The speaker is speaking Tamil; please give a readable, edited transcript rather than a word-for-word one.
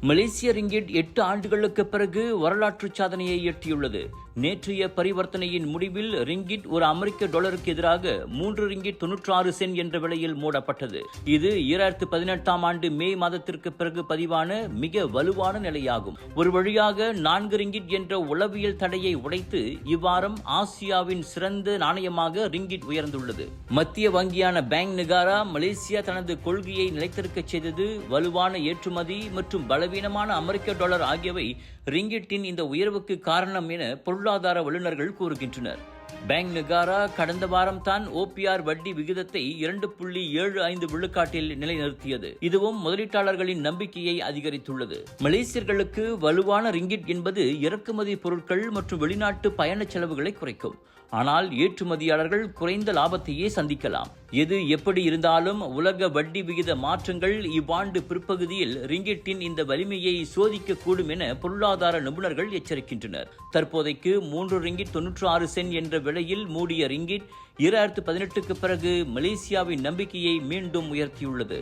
மலேசிய ரிங்கிட் 8 ஆண்டுகளுக்கு பிறகு வரலாற்று சாதனையை எட்டியுள்ளது. நேற்றைய பரிவர்த்தனையின் முடிவில் ரிங்கிட் ஒரு அமெரிக்க டாலருக்கு எதிராக 3 ரிங்கிட் 96 சென்ட் என்ற விலையில் மூடப்பட்டது. இது 2018ஆம் ஆண்டு மே மாதத்திற்கு பிறகு பதிவான மிக வலுவான நிலையாகும். ஒரு வழியாக 4 ரிங்கிட் என்ற உளவியல் தடையை உடைத்து இவ்வாரம் ஆசியாவின் சிறந்த நாணயமாக ரிங்கிட் உயர்ந்துள்ளது. மத்திய வங்கியான பேங்க் நெகாரா மலேசியா தனது கொள்கையை நிலைத்திருக்கச் செய்தது. வலுவான ஏற்றுமதி மற்றும் பலவீனமான அமெரிக்க டாலர் ஆகியவை ரிங்கிட்டின் இந்த உயர்வுக்கு காரணம் என பொருளாதார வல்லுநர்கள் கூறுகின்றனர். பேங்க் நெகாரா கடந்த வாரம் தான் ஓபிஆர் வட்டி விகிதத்தை 2.75 விழுக்காட்டில் நிலைநிறுத்தியது. இதுவும் முதலீட்டாளர்களின் நம்பிக்கையை அதிகரித்துள்ளது. மலேசியர்களுக்கு வலுவான ரிங்கிட் என்பது இறக்குமதி பொருட்கள் மற்றும் வெளிநாட்டு பயண செலவுகளை குறைக்கும். ஆனால் ஏற்றுமதியாளர்கள் குறைந்த லாபத்தையே சந்திக்கலாம். எது எப்படி இருந்தாலும் உலக வட்டி விகித மாற்றங்கள் இவ்வாண்டு பிற்பகுதியில் ரிங்கிட்டின் இந்த வலிமையை சோதிக்கக்கூடும் என பொருளாதார நிபுணர்கள் எச்சரிக்கின்றனர். தற்போதைக்கு 3 ரிங்கிட் 96 சென்ட் என்ற விலையில் மூடிய ரிங்கிட் 2018க்கு பிறகு மலேசியாவின் நம்பிக்கையை மீண்டும் உயர்த்தியுள்ளது.